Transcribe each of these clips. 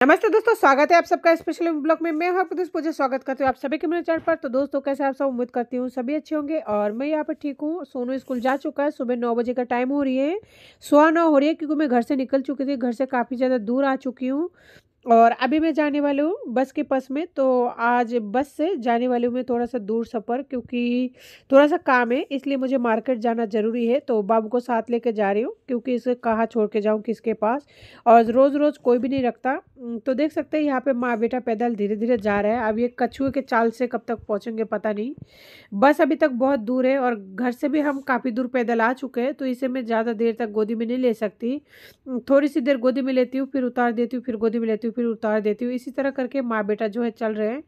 नमस्ते दोस्तों, स्वागत है आप सबका स्पेशल ब्लॉग में। मैं हूं आपको दोस्त पूजा, स्वागत करती हूं आप सभी के मेरे चैनल पर। तो दोस्तों, कैसे आप सब, उम्मीद करती हूँ सभी अच्छे होंगे और मैं यहाँ पर ठीक हूँ। सोनू स्कूल जा चुका है, सुबह 9 बजे का टाइम हो रही है, 9:15 हो रही है, क्योंकि मैं घर से निकल चुकी थी। घर से काफ़ी ज़्यादा दूर आ चुकी हूँ और अभी मैं जाने वाली हूँ बस के पास में। तो आज बस से जाने वाली हूँ मैं थोड़ा सा दूर सफ़र, क्योंकि थोड़ा सा काम है, इसलिए मुझे मार्केट जाना ज़रूरी है। तो बाबू को साथ लेके जा रही हूँ, क्योंकि इसे कहाँ छोड़ के जाऊँ किसके पास, और रोज़ रोज़ कोई भी नहीं रखता। तो देख सकते हैं यहाँ पे माँ बेटा पैदल धीरे धीरे जा रहे हैं। अब ये कछुए के चाल से कब तक पहुँचेंगे पता नहीं। बस अभी तक बहुत दूर है और घर से भी हम काफ़ी दूर पैदल आ चुके हैं, तो इसे मैं ज़्यादा देर तक गोदी में नहीं ले सकती। थोड़ी सी देर गोदी में लेती हूँ, फिर उतार देती हूँ, फिर गोदी में लेती हूँ, फिर उतार देती हूँ। इसी तरह करके माँ बेटा जो है चल रहे हैं।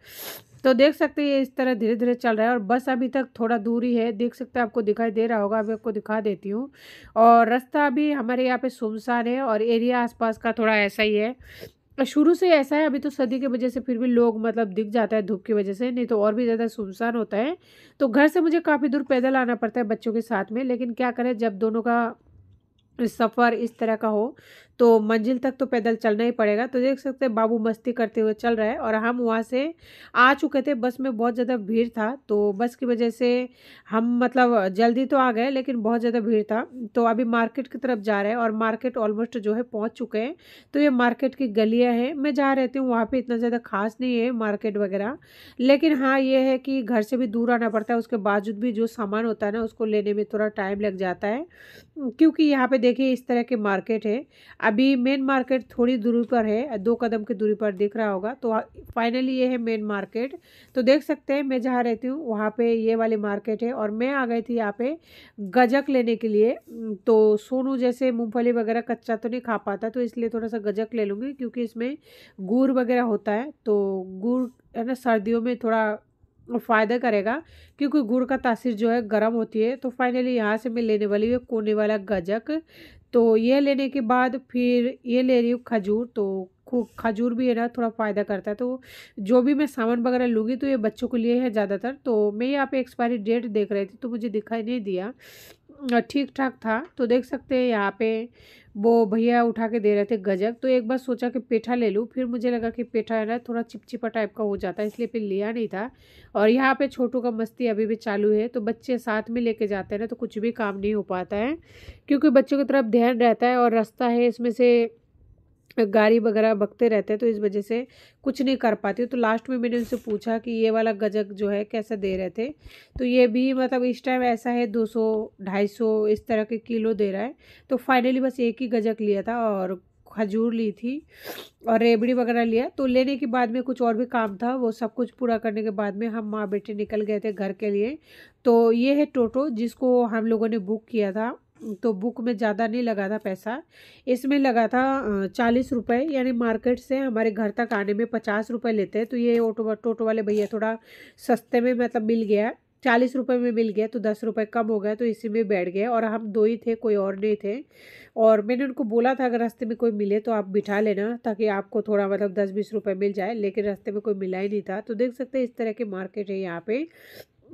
तो देख सकते हैं ये इस तरह धीरे धीरे चल रहा है और बस अभी तक थोड़ा दूर ही है। देख सकते हैं, आपको दिखाई दे रहा होगा, अभी आपको दिखा देती हूँ। और रास्ता अभी हमारे यहाँ पे सुनसान है और एरिया आसपास का थोड़ा ऐसा ही है। शुरू से ऐसा है, अभी तो सर्दी की वजह से फिर भी लोग मतलब दिख जाता है धूप की वजह से, नहीं तो और भी ज़्यादा सुनसान होता है। तो घर से मुझे काफ़ी दूर पैदल आना पड़ता है बच्चों के साथ में, लेकिन क्या करें, जब दोनों का सफ़र इस तरह का हो तो मंजिल तक तो पैदल चलना ही पड़ेगा। तो देख सकते हैं बाबू मस्ती करते हुए चल रहा है और हम वहाँ से आ चुके थे। बस में बहुत ज़्यादा भीड़ था, तो बस की वजह से हम मतलब जल्दी तो आ गए, लेकिन बहुत ज़्यादा भीड़ था। तो अभी मार्केट की तरफ जा रहे हैं और मार्केट ऑलमोस्ट जो है पहुँच चुके हैं। तो ये मार्केट की गलियाँ हैं, मैं जहाँ रहती हूँ वहाँ पे इतना ज़्यादा खास नहीं है मार्केट वगैरह, लेकिन हाँ ये है कि घर से भी दूर आना पड़ता है। उसके बावजूद भी जो सामान होता है ना, उसको लेने में थोड़ा टाइम लग जाता है, क्योंकि यहाँ पे देखिए इस तरह के मार्केट है। अभी मेन मार्केट थोड़ी दूरी पर है, 2 कदम की दूरी पर दिख रहा होगा। तो फाइनली ये है मेन मार्केट। तो देख सकते हैं मैं जहाँ रहती हूँ वहाँ पे ये वाली मार्केट है और मैं आ गई थी यहाँ पे गजक लेने के लिए। तो सोनू जैसे मूंगफली वगैरह कच्चा तो नहीं खा पाता, तो इसलिए थोड़ा सा गजक ले लूँगी, क्योंकि इसमें गुड़ वगैरह होता है। तो गुड़ है ना, सर्दियों में थोड़ा फ़ायदा करेगा, क्योंकि गुड़ का तासीर जो है गर्म होती है। तो फाइनली यहाँ से मैं लेने वाली हूँ कोने वाला गजक। तो ये लेने के बाद फिर ये ले रही हूँ खजूर। तो खजूर भी है ना थोड़ा फ़ायदा करता है। तो जो भी मैं सामान वगैरह लूँगी तो ये बच्चों के लिए है ज़्यादातर। तो मैं यहाँ पे एक्सपायरी डेट देख रही थी, तो मुझे दिखाई नहीं दिया, ठीक ठाक था। तो देख सकते हैं यहाँ पे वो भैया उठा के दे रहे थे गजक। तो एक बार सोचा कि पेठा ले लूँ, फिर मुझे लगा कि पेठा है ना थोड़ा चिपचिपा टाइप का हो जाता है, इसलिए फिर लिया नहीं था। और यहाँ पे छोटू का मस्ती अभी भी चालू है। तो बच्चे साथ में लेके जाते हैं ना तो कुछ भी काम नहीं हो पाता है, क्योंकि बच्चों की तरफ ध्यान रहता है और रास्ता है इसमें से गाड़ी वगैरह बकते रहते हैं, तो इस वजह से कुछ नहीं कर पाती हूँ। तो लास्ट में मैंने उनसे पूछा कि ये वाला गजक जो है कैसे दे रहे थे। तो ये भी मतलब इस टाइम ऐसा है 200 250 इस तरह के किलो दे रहा है। तो फाइनली बस एक ही गजक लिया था और खजूर ली थी और रेबड़ी वगैरह लिया। तो लेने के बाद में कुछ और भी काम था, वो सब कुछ पूरा करने के बाद में हम माँ बेटे निकल गए थे घर के लिए। तो ये है टोटो जिसको हम लोगों ने बुक किया था। तो बुक में ज़्यादा नहीं लगा था पैसा, इसमें लगा था 40 रुपये, यानी मार्केट से हमारे घर तक आने में 50 रुपये लेते हैं। तो ये टोटो वाले भैया थोड़ा सस्ते में मतलब मिल गया, 40 रुपये में मिल गया, तो 10 रुपये कम हो गया, तो इसी में बैठ गए। और हम दो ही थे, कोई और नहीं थे। और मैंने उनको बोला था अगर रास्ते में कोई मिले तो आप बिठा लेना, ताकि आपको थोड़ा मतलब 10-20 रुपये मिल जाए, लेकिन रास्ते में कोई मिला ही नहीं था। तो देख सकते हैं इस तरह के मार्केट है यहाँ पे,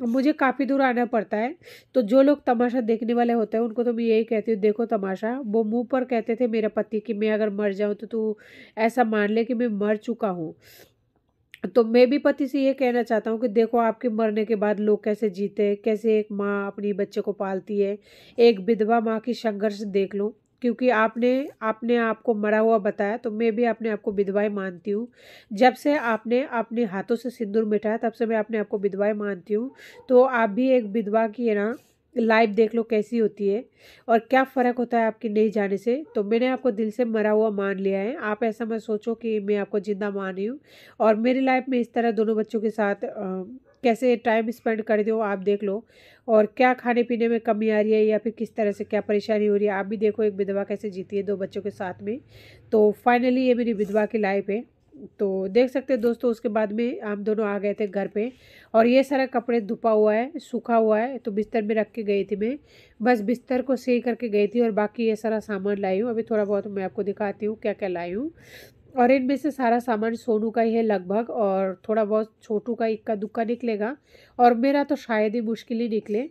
मुझे काफ़ी दूर आना पड़ता है। तो जो लोग तमाशा देखने वाले होते हैं उनको तो मैं यही कहती हूँ, देखो तमाशा। वो मुंह पर कहते थे मेरे पति कि मैं अगर मर जाऊँ तो तू ऐसा मान ले कि मैं मर चुका हूँ। तो मैं भी पति से ये कहना चाहता हूँ कि देखो आपके मरने के बाद लोग कैसे जीते हैं, कैसे एक माँ अपनी बच्चे को पालती है। एक विधवा माँ की संघर्ष देख लो, क्योंकि आपने आपने आपको मरा हुआ बताया, तो मैं भी अपने आप को विधवाएं मानती हूँ। जब से आपने अपने हाथों से सिंदूर मिटाया तब से मैं अपने आप को विधवाएं मानती हूँ। तो आप भी एक विधवा की है ना लाइफ देख लो कैसी होती है और क्या फ़र्क होता है आपके नहीं जाने से। तो मैंने आपको दिल से मरा हुआ मान लिया है, आप ऐसा मत सोचो कि मैं आपको ज़िंदा मान रही हूँ। और मेरी लाइफ में इस तरह दोनों बच्चों के साथ कैसे टाइम स्पेंड कर दो आप देख लो। और क्या खाने पीने में कमी आ रही है या फिर किस तरह से क्या परेशानी हो रही है, आप भी देखो एक विधवा कैसे जीती है 2 बच्चों के साथ में। तो फाइनली ये मेरी विधवा की लाइफ है। तो देख सकते हैं दोस्तों, उसके बाद में हम दोनों आ गए थे घर पे और ये सारा कपड़े धुपा हुआ है, सूखा हुआ है, तो बिस्तर में रख के गई थी मैं। बस बिस्तर को सही करके गई थी और बाकी ये सारा सामान लाई हूँ। अभी थोड़ा बहुत मैं आपको दिखाती हूँ क्या क्या लाई हूँ। और इनमें से सारा सामान सोनू का ही है लगभग, और थोड़ा बहुत छोटू का इक्का दुक्का निकलेगा और मेरा तो शायद ही मुश्किल ही निकले।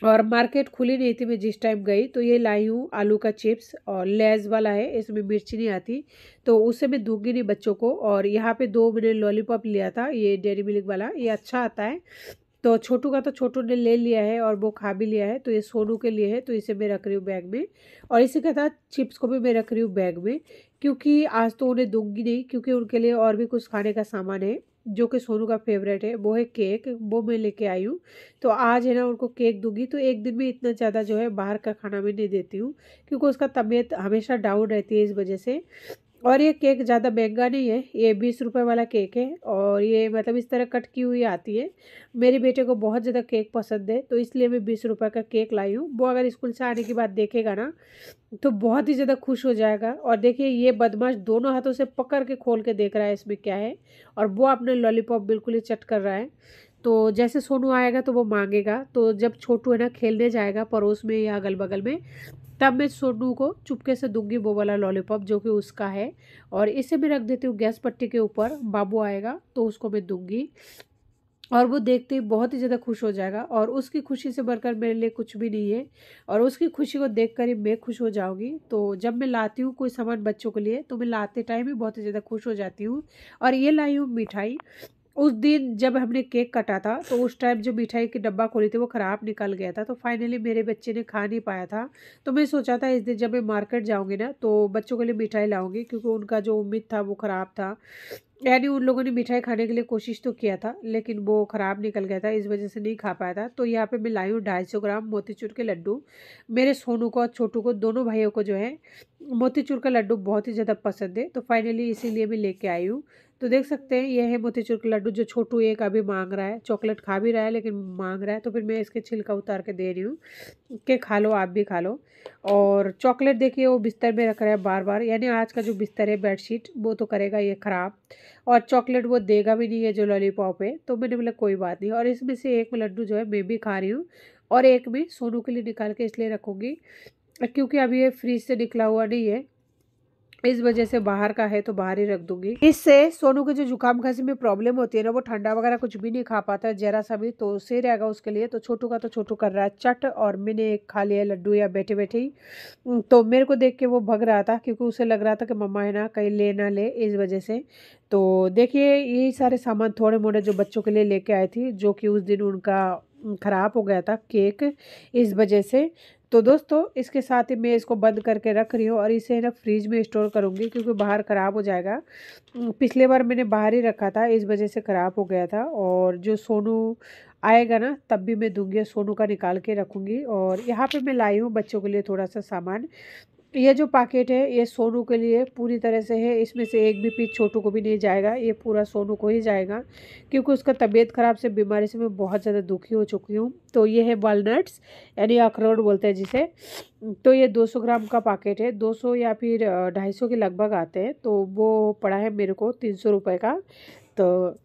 और मार्केट खुली नहीं थी मैं जिस टाइम गई, तो ये लाई हूँ आलू का चिप्स, और लेज वाला है, इसमें मिर्ची नहीं आती, तो उससे मैं दूंगी नहीं बच्चों को। और यहाँ पे 2 मैंने लॉलीपॉप लिया था, ये डेयरी मिल्क वाला, ये अच्छा आता है। तो छोटू का तो छोटू ने ले लिया है और वो खा भी लिया है, तो ये सोनू के लिए है, तो इसे मैं रख रही हूँ बैग में। और इसी के साथ चिप्स को भी मैं रख रही हूँ बैग में, क्योंकि आज तो उन्हें दूंगी नहीं, क्योंकि उनके लिए और भी कुछ खाने का सामान है जो कि सोनू का फेवरेट है, वो है केक, वो मैं लेके आई हूँ। तो आज है ना उनको केक दूंगी, तो एक दिन में इतना ज़्यादा जो है बाहर का खाना मैं नहीं देती हूँ, क्योंकि उसका तबीयत हमेशा डाउन रहती है इस वजह से। और ये केक ज़्यादा महंगा नहीं है, ये 20 रुपए वाला केक है, और ये मतलब इस तरह कट की हुई आती है। मेरे बेटे को बहुत ज़्यादा केक पसंद है, तो इसलिए मैं 20 रुपए का केक लाई हूँ। वो अगर स्कूल से आने के बाद देखेगा ना, तो बहुत ही ज़्यादा खुश हो जाएगा। और देखिए ये बदमाश दोनों हाथों से पकड़ के खोल के देख रहा है इसमें क्या है, और वो अपने लॉलीपॉप बिल्कुल ही चट कर रहा है। तो जैसे सोनू आएगा तो वो मांगेगा, तो जब छोटू है ना खेलने जाएगा पड़ोस में या अगल बगल में, तब मैं सोनू को चुपके से दूंगी वो वाला लॉलीपॉप जो कि उसका है। और इसे भी रख देती हूँ गैस पट्टी के ऊपर, बाबू आएगा तो उसको मैं दूंगी, और वो देखते ही बहुत ही ज़्यादा खुश हो जाएगा, और उसकी खुशी से बढ़कर मेरे लिए कुछ भी नहीं है। और उसकी खुशी को देखकर ही मैं खुश हो जाऊंगी। तो जब मैं लाती हूँ कोई सामान बच्चों के लिए, तो मैं लाते टाइम ही बहुत ही ज़्यादा खुश हो जाती हूँ। और ये लाई हूँ मिठाई। उस दिन जब हमने केक काटा था, तो उस टाइम जो मिठाई की डब्बा खोली थी वो ख़राब निकल गया था, तो फाइनली मेरे बच्चे ने खा नहीं पाया था। तो मैं सोचा था इस दिन जब मैं मार्केट जाऊंगी ना, तो बच्चों के लिए मिठाई लाऊंगी, क्योंकि उनका जो उम्मीद था वो ख़राब था। यानी उन लोगों ने मिठाई खाने के लिए कोशिश तो किया था, लेकिन वो ख़राब निकल गया था, इस वजह से नहीं खा पाया था। तो यहाँ पे मैं लाई हूँ 250 ग्राम मोतीचूर के लड्डू। मेरे सोनू को और छोटू को, दोनों भाइयों को जो है मोतीचूर का लड्डू बहुत ही ज़्यादा पसंद है, तो फाइनली इसीलिए मैं लेके आई हूँ। तो देख सकते हैं ये है मोतीचूर का लड्डू, जो छोटू एक अभी मांग रहा है, चॉकलेट खा भी रहा है लेकिन मांग रहा है, तो फिर मैं इसके छिलका उतार के दे रही हूँ कि खा लो, आप भी खा लो। और चॉकलेट देखिए वो बिस्तर में रख रहा है बार बार, यानी आज का जो बिस्तर है बेडशीट वो तो करेगा ये ख़राब, और चॉकलेट वो देगा भी नहीं है जो लॉलीपॉप है। तो मैंने बोला कोई बात नहीं, और इसमें से एक लड्डू जो है मैं भी खा रही हूँ, और एक मैं सोनू के लिए निकाल के इसलिए रखूँगी क्योंकि अभी ये फ्रीज से निकला हुआ नहीं है, इस वजह से बाहर का है तो बाहर ही रख दूंगी। इससे सोनू के जो जुकाम खांसी में प्रॉब्लम होती है ना, वो ठंडा वगैरह कुछ भी नहीं खा पाता है जरा सा भी, तो सही रहेगा उसके लिए। तो छोटू का तो छोटू कर रहा है चट, और मैंने एक खा लिया लड्डू या बैठे बैठे ही। तो मेरे को देख के वो भग रहा था, क्योंकि उसे लग रहा था कि मम्मा है ना कहीं ले ना ले, इस वजह से। तो देखिए यही सारे सामान थोड़े मोड़े जो बच्चों के लिए लेके आई थी, जो कि उस दिन उनका ख़राब हो गया था केक, इस वजह से। तो दोस्तों इसके साथ ही मैं इसको बंद करके रख रही हूँ, और इसे ना फ्रिज में स्टोर करूँगी, क्योंकि बाहर ख़राब हो जाएगा। पिछले बार मैंने बाहर ही रखा था, इस वजह से ख़राब हो गया था। और जो सोनू आएगा ना तब भी मैं दूंगी, सोनू का निकाल के रखूँगी। और यहाँ पे मैं लाई हूँ बच्चों के लिए थोड़ा सा सामान। ये जो पैकेट है ये सोनू के लिए पूरी तरह से है, इसमें से एक भी पीस छोटू को भी नहीं जाएगा, ये पूरा सोनू को ही जाएगा, क्योंकि उसका तबीयत ख़राब से, बीमारी से मैं बहुत ज़्यादा दुखी हो चुकी हूँ। तो ये है वॉलनट्स, यानी अखरोट बोलते हैं जिसे। तो ये 200 ग्राम का पैकेट है, 200 या फिर 250 के लगभग आते हैं, तो वो पड़ा है मेरे को 300 रुपये का। तो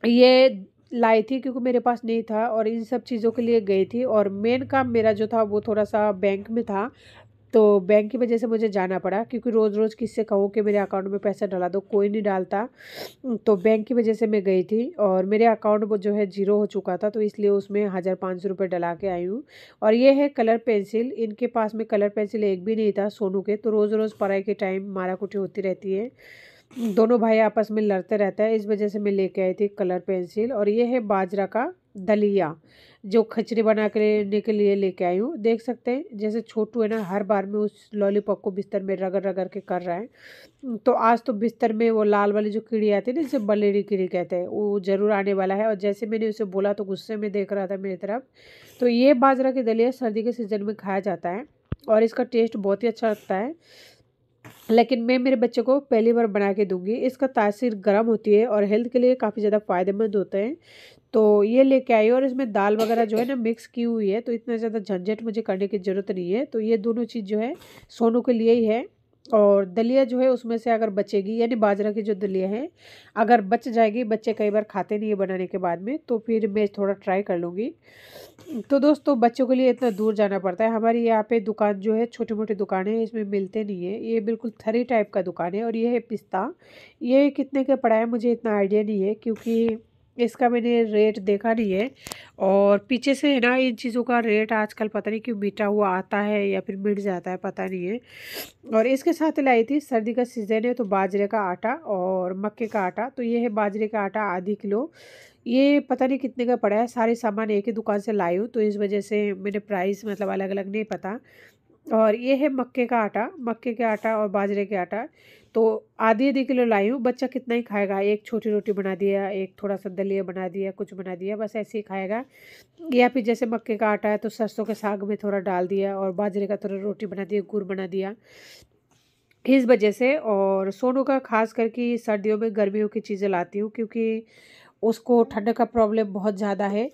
ये लाई थी क्योंकि मेरे पास नहीं था, और इन सब चीज़ों के लिए गई थी। और मेन काम मेरा जो था वो थोड़ा सा बैंक में था, तो बैंक की वजह से मुझे जाना पड़ा, क्योंकि रोज़ रोज़ किससे कहूँ कि मेरे अकाउंट में पैसा डला दो, कोई नहीं डालता। तो बैंक की वजह से मैं गई थी, और मेरे अकाउंट वो जो है जीरो हो चुका था, तो इसलिए उसमें 1500 रुपये डला के आई हूँ। और ये है कलर पेंसिल, इनके पास में कलर पेंसिल एक भी नहीं था सोनू के, तो रोज़ रोज़ पढ़ाई के टाइम मारा कुटी होती रहती है, दोनों भाई आपस में लड़ते रहता है, इस वजह से मैं लेके आई थी कलर पेंसिल। और ये है बाजरा का दलिया, जो खिचड़ी बना के लेने के लिए लेके आई हूँ। देख सकते हैं जैसे छोटू है ना हर बार में उस लॉलीपॉप को बिस्तर में रगड़ रगड़ के कर रहा है। तो आज तो बिस्तर में वो लाल वाली जो कीड़ी आती है ना, जिसे बलेरी कीड़ी कहते हैं, वो ज़रूर आने वाला है। और जैसे मैंने उसे बोला तो गुस्से में देख रहा था मेरी तरफ। तो ये बाजरा की दलिया सर्दी के सीज़न में खाया जाता है, और इसका टेस्ट बहुत ही अच्छा लगता है, लेकिन मैं मेरे बच्चे को पहली बार बना के दूंगी। इसका तासीर गर्म होती है और हेल्थ के लिए काफ़ी ज़्यादा फ़ायदेमंद होते हैं। तो ये लेके आई, और इसमें दाल वगैरह जो है ना मिक्स की हुई है, तो इतना ज़्यादा झंझट मुझे करने की ज़रूरत नहीं है। तो ये दोनों चीज़ जो है सोनू के लिए ही है। और दलिया जो है उसमें से अगर बचेगी, यानी बाजरा की जो दलिया है अगर बच जाएगी, बच्चे कई बार खाते नहीं है बनाने के बाद में, तो फिर मैं थोड़ा ट्राई कर लूँगी। तो दोस्तों बच्चों के लिए इतना दूर जाना पड़ता है। हमारी यहाँ पे दुकान जो है छोटी मोटी दुकान है, इसमें मिलते नहीं है, ये बिल्कुल थरी टाइप का दुकान है। और ये है पिस्ता, ये कितने का पड़ा है मुझे इतना आइडिया नहीं है, क्योंकि इसका मैंने रेट देखा नहीं है। और पीछे से है ना इन चीज़ों का रेट आजकल पता नहीं क्यों मीठा हुआ आता है या फिर मिट जाता है, पता नहीं है। और इसके साथ लाई थी, सर्दी का सीज़न है तो बाजरे का आटा और मक्के का आटा। तो ये है बाजरे का आटा आधी किलो, ये पता नहीं कितने का पड़ा है। सारे सामान एक ही दुकान से लाई हूँ तो इस वजह से मैंने प्राइस मतलब अलग अलग नहीं पता। और ये है मक्के का आटा, मक्के के आटा और बाजरे के आटा। तो आधी आधी किलो लाई हूँ। बच्चा कितना ही खाएगा, एक छोटी रोटी बना दिया, एक थोड़ा सा दलिया बना दिया, कुछ बना दिया, बस ऐसे ही खाएगा। या फिर जैसे मक्के का आटा है तो सरसों के साग में थोड़ा डाल दिया और बाजरे का थोड़ा रोटी बना दिया, गुड़ बना दिया, इस वजह से। और सोनू का खास करके सर्दियों में गर्मियों की चीज़ें लाती हूँ क्योंकि उसको ठंड का प्रॉब्लम बहुत ज़्यादा है।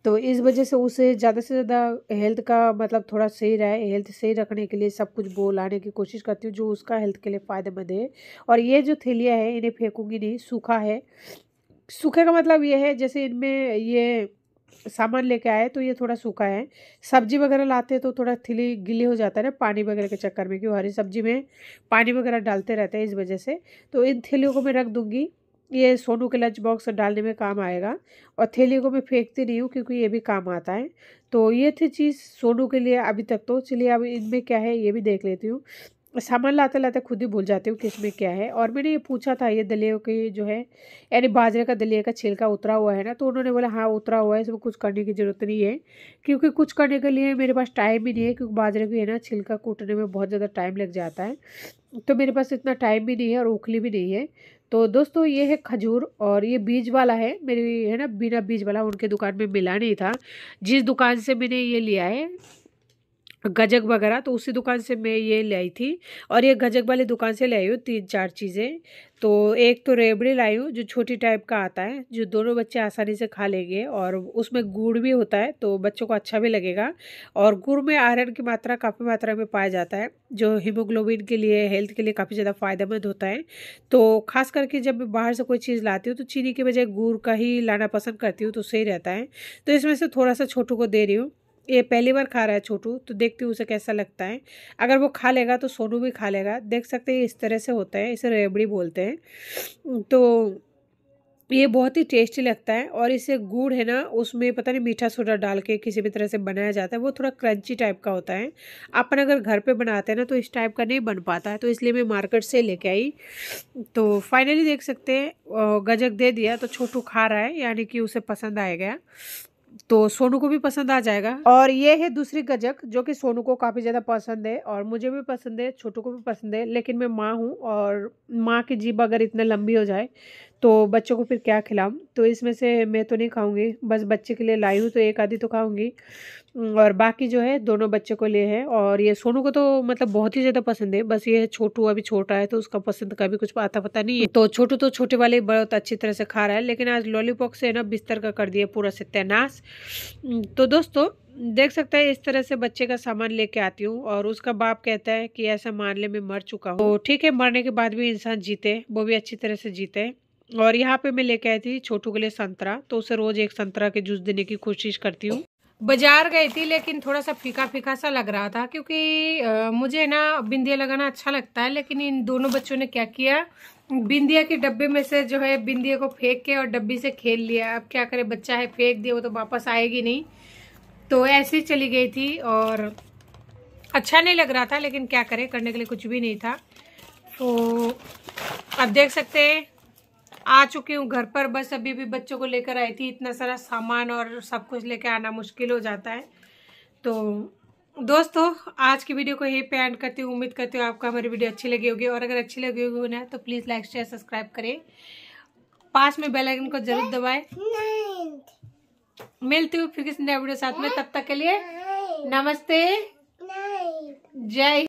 तो इस वजह से उसे ज़्यादा से ज़्यादा हेल्थ का मतलब थोड़ा सही रहे, हेल्थ सही रखने के लिए सब कुछ वो लाने की कोशिश करती हूँ जो उसका हेल्थ के लिए फ़ायदेमंद है। और ये जो थैलियाँ है इन्हें फेंकूंगी नहीं, सूखा है। सूखे का मतलब ये है जैसे इनमें ये सामान लेके आए तो ये थोड़ा सूखा है। सब्जी वगैरह लाते हैं तो थोड़ा थैली गीली हो जाता है ना पानी वगैरह के चक्कर में, क्योंकि हरी सब्जी में पानी वगैरह डालते रहते हैं, इस वजह से। तो इन थैलियों को मैं रख दूंगी, ये सोनू के लंच बॉक्स डालने में काम आएगा। और थैली को मैं फेंकती नहीं हूँ क्योंकि ये भी काम आता है। तो ये थी चीज़ सोनू के लिए अभी तक। तो चलिए अब इनमें क्या है ये भी देख लेती हूँ। सामान लाते लाते खुद ही भूल जाती हूँ किसमें क्या है। और मैंने ये पूछा था ये दलिया की जो है यानी बाजरे का दलिया का छिलका उतरा हुआ है ना, तो उन्होंने बोला हाँ उतरा हुआ है, इसमें कुछ करने की ज़रूरत नहीं है। क्योंकि कुछ करने के लिए मेरे पास टाइम ही नहीं है, क्योंकि बाजरे की है ना छिलका कूटने में बहुत ज़्यादा टाइम लग जाता है। तो मेरे पास इतना टाइम भी नहीं है और उखली भी नहीं है। तो दोस्तों ये है खजूर और ये बीज वाला है, मेरी है ना बिना बीज वाला उनके दुकान में मिला नहीं था। जिस दुकान से मैंने ये लिया है गजक वगैरह तो उसी दुकान से मैं ये लाई थी। और ये गजक वाली दुकान से लाई हूँ 3-4 चीज़ें। तो एक तो रेबड़ी लाई हूँ जो छोटी टाइप का आता है, जो दोनों बच्चे आसानी से खा लेंगे, और उसमें गुड़ भी होता है तो बच्चों को अच्छा भी लगेगा। और गुड़ में आयरन की मात्रा काफ़ी मात्रा में पाया जाता है, जो हीमोग्लोबिन के लिए हेल्थ के लिए काफ़ी ज़्यादा फायदेमंद होता है। तो खास करके जब मैं बाहर से कोई चीज़ लाती हूँ तो चीनी के बजाय गुड़ का ही लाना पसंद करती हूँ, तो सही रहता है। तो इसमें से थोड़ा सा छोटू को दे रही हूँ। ये पहली बार खा रहा है छोटू, तो देखती हूँ उसे कैसा लगता है। अगर वो खा लेगा तो सोनू भी खा लेगा। देख सकते हैं इस तरह से होता है, इसे रेबड़ी बोलते हैं। तो ये बहुत ही टेस्टी लगता है। और इसे गुड़ है ना उसमें पता नहीं मीठा सोडा डाल के किसी भी तरह से बनाया जाता है, वो थोड़ा क्रंची टाइप का होता है। अपन अगर घर पे बनाते हैं ना तो इस टाइप का नहीं बन पाता है, तो इसलिए मैं मार्केट से लेके आई। तो फाइनली देख सकते हैं गजक दे दिया तो छोटू खा रहा है, यानी कि उसे पसंद आएगा, तो सोनू को भी पसंद आ जाएगा। और ये है दूसरी गजक जो कि सोनू को काफ़ी ज़्यादा पसंद है और मुझे भी पसंद है, छोटू को भी पसंद है। लेकिन मैं माँ हूँ और माँ की जीभ अगर इतना लंबी हो जाए तो बच्चों को फिर क्या खिलाऊं। तो इसमें से मैं तो नहीं खाऊंगी, बस बच्चे के लिए लाई हूँ तो एक आधी तो खाऊंगी। और बाकी जो है दोनों बच्चों को लिए है। और ये सोनू को तो मतलब बहुत ही ज़्यादा पसंद है, बस ये छोटू अभी छोटा है तो उसका पसंद का भी कुछ आता पता नहीं है। तो छोटू तो छोटे वाले बहुत अच्छी तरह से खा रहा है, लेकिन आज लॉलीपॉप से ना बिस्तर का कर दिया पूरा सत्यानाश। तो दोस्तों देख सकते हैं इस तरह से बच्चे का सामान लेके आती हूँ और उसका बाप कहता है कि ऐसा मान ले मैं मर चुका हूँ। तो ठीक है, मरने के बाद भी इंसान जीते, वो भी अच्छी तरह से जीते। और यहाँ पे मैं लेके आई थी छोटू के लिए संतरा, तो उसे रोज एक संतरा के जूस देने की कोशिश करती हूँ। बाजार गई थी लेकिन थोड़ा सा फीका फीका सा लग रहा था, क्योंकि मुझे ना बिंदिया लगाना अच्छा लगता है। लेकिन इन दोनों बच्चों ने क्या किया, बिंदिया के डब्बे में से जो है बिंदिया को फेंक के और डब्बी से खेल लिया। अब क्या करे, बच्चा है, फेंक दिया वो तो वापस आएगी नहीं। तो ऐसे ही चली गई थी और अच्छा नहीं लग रहा था, लेकिन क्या करे, करने के लिए कुछ भी नहीं था। तो अब देख सकते हैं आ चुकी हूँ घर पर। बस अभी भी बच्चों को लेकर आई थी, इतना सारा सामान और सब कुछ लेकर आना मुश्किल हो जाता है। तो दोस्तों आज की वीडियो को यहीं पे एंड करती हूँ। उम्मीद करती हूँ आपको हमारी वीडियो अच्छी लगी होगी, और अगर अच्छी लगी होगी ना तो प्लीज़ लाइक शेयर सब्सक्राइब करें, पास में बेल आइकन को जरूर दबाएं। मिलती हूँ फिर किसी नए वीडियो साथ में, तब तक के लिए नमस्ते, जय।